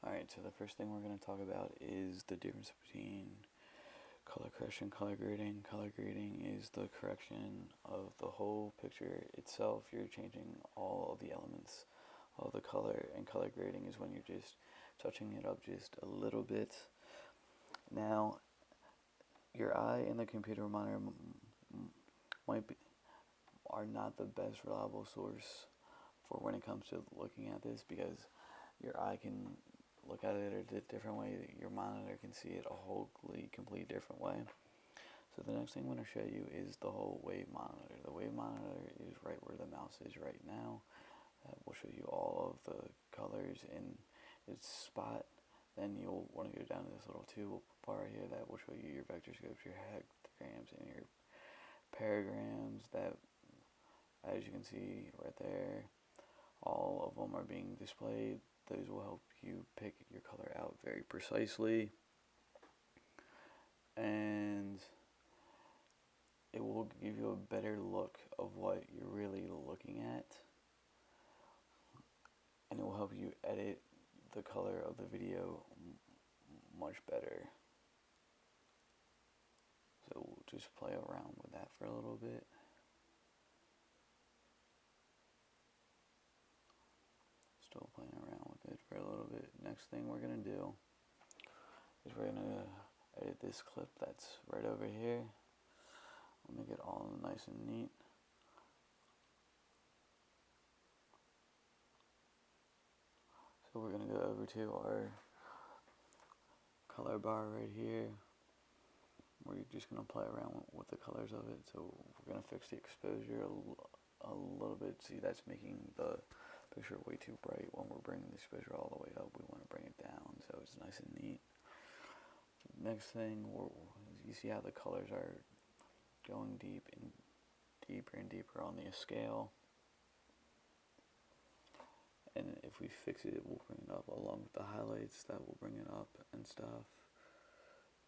Alright, so the first thing we're going to talk about is the difference between color correction and color grading. Color grading is the correction of the whole picture itself. You're changing all of the elements of the color, and color grading is when you're just touching it up just a little bit. Now, your eye and the computer monitor might be, are not the best reliable source for when it comes to looking at this, because your eye can look at it a different way. Your monitor can see it a completely different way. So the next thing I'm going to show you is the whole wave monitor. The wave monitor is right where the mouse is right now. We'll show you all of the colors in its spot. Then you'll want to go down to this little tool bar here that will show you your vector scopes, your hectograms, and your paragrams. That, as you can see right there, all of them are being displayed. Those will help you pick your color out very precisely, and it will give you a better look of what you're really looking at, and it will help you edit the color of the video much better. So we'll just play around with that for a little bit. Still playing around with it for a little bit. Next thing we're going to do is we're going to edit this clip that's right over here. We'll make it all nice and neat. So we're going to go over to our color bar right here. We're just going to play around with the colors of it. So we're going to fix the exposure a little bit. See, that's making the picture way too bright. When we're bringing the exposure all the way up, we want to bring it down so it's nice and neat. Next thing, you see how the colors are going deeper and deeper on the scale. And if we fix it, we'll bring it up along with the highlights. That will bring it up and stuff.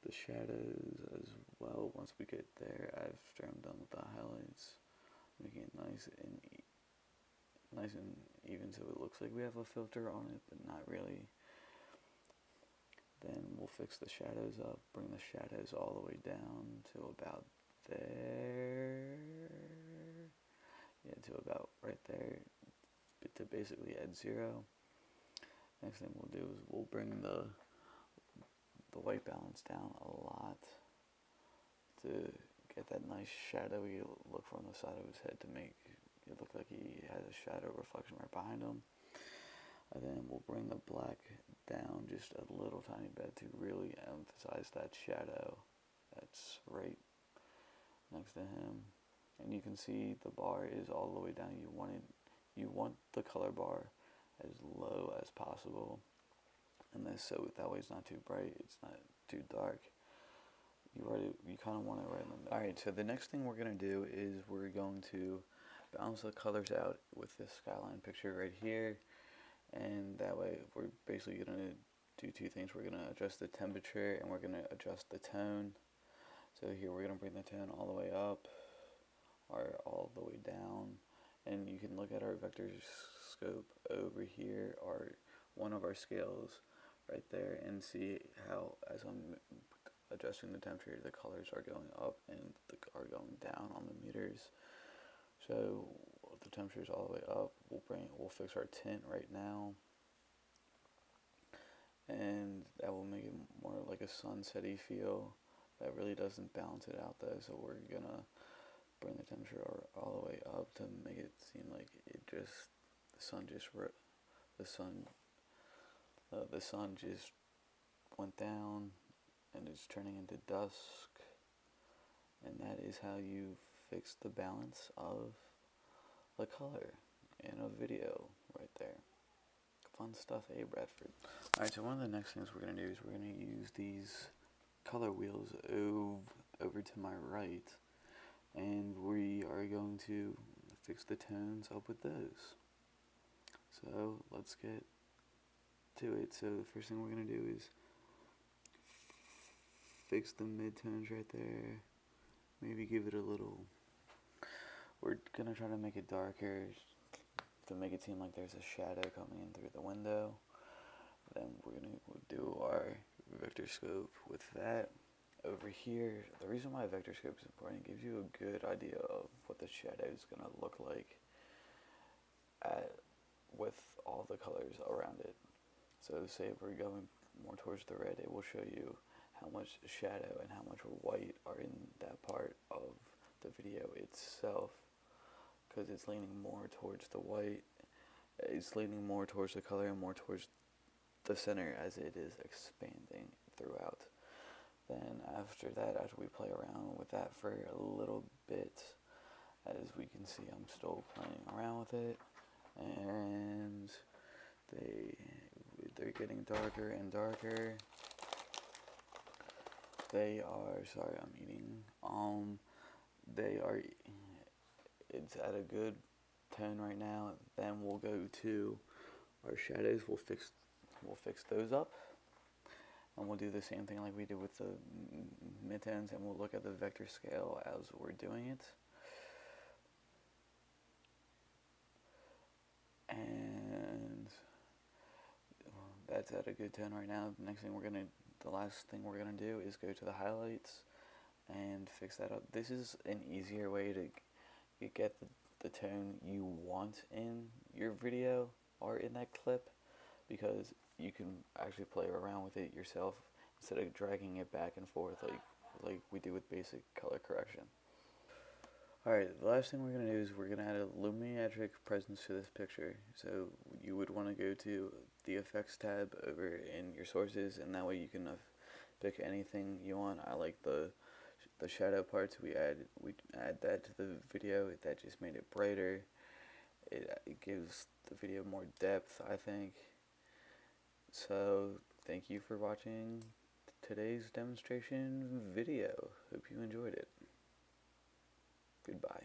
The shadows as well. Once we get there, after I'm done with the highlights, making it nice and even, so it looks like we have a filter on it, but not really. Then we'll fix the shadows up, bring the shadows all the way down to about there. Yeah, to about right there, to basically at 0. Next thing we'll do is we'll bring the white balance down a lot to get that nice shadowy look from the side of his head, to make it look like he has a shadow reflection right behind him. And then we'll bring the black down just a little tiny bit to really emphasize that shadow that's right next to him. And you can see the bar is all the way down. You want the color bar as low as possible, and this, so that way it's not too bright, it's not too dark. You kind of want it right in the middle. Alright, so the next thing we're going to do is we're going to balance the colors out with this skyline picture right here, and that way we're basically going to do two things. We're going to adjust the temperature, and we're going to adjust the tone. So here we're going to bring the tone all the way up or all the way down, and you can look at our vector scope over here, or one of our scales right there, and see how, as I'm adjusting the temperature, the colors are going up and are going down on the meters. So the temperature is all the way up. We'll fix our tint right now, and that will make it more like a sunsetty feel. That really doesn't balance it out though, so we're gonna bring the temperature all the way up to make it seem like the sun just went down and it's turning into dusk. And that is how you fix the balance of the color in a video right there. Fun stuff, eh, Bradford? Alright, so one of the next things we're going to do is we're going to use these color wheels over to my right, and we are going to fix the tones up with those. So let's get to it. So the first thing we're going to do is fix the midtones right there. Maybe give it a little, we're going to try to make it darker to make it seem like there's a shadow coming in through the window. Then we're going to do our vector scope with that. Over here, the reason why vector scope is important, it gives you a good idea of what the shadow is going to look like with all the colors around it. So say if we're going more towards the red, it will show you how much shadow and how much white are in that part of the video itself, because it's leaning more towards the white. It's leaning more towards the color and more towards the center as it is expanding throughout. Then after that, after we play around with that for a little bit, as we can see, I'm still playing around with it, and they're getting darker and darker. They are, sorry, I'm eating. They are, it's at a good tone right now. Then we'll go to our shadows. We'll fix those up, and we'll do the same thing like we did with the midtones, and we'll look at the vector scale as we're doing it. And that's at a good tone right now. The last thing we're gonna do is go to the highlights and fix that up. This is an easier way to get the tone you want in your video or in that clip, because you can actually play around with it yourself instead of dragging it back and forth like we do with basic color correction. Alright, the last thing we're going to do is we're going to add a lumimetric presence to this picture. So you would want to go to the effects tab over in your sources, and that way you can pick anything you want. I like the shadow parts. We add that to the video. That just made it brighter. It gives the video more depth, I think. So thank you for watching today's demonstration video. Hope you enjoyed it. Goodbye.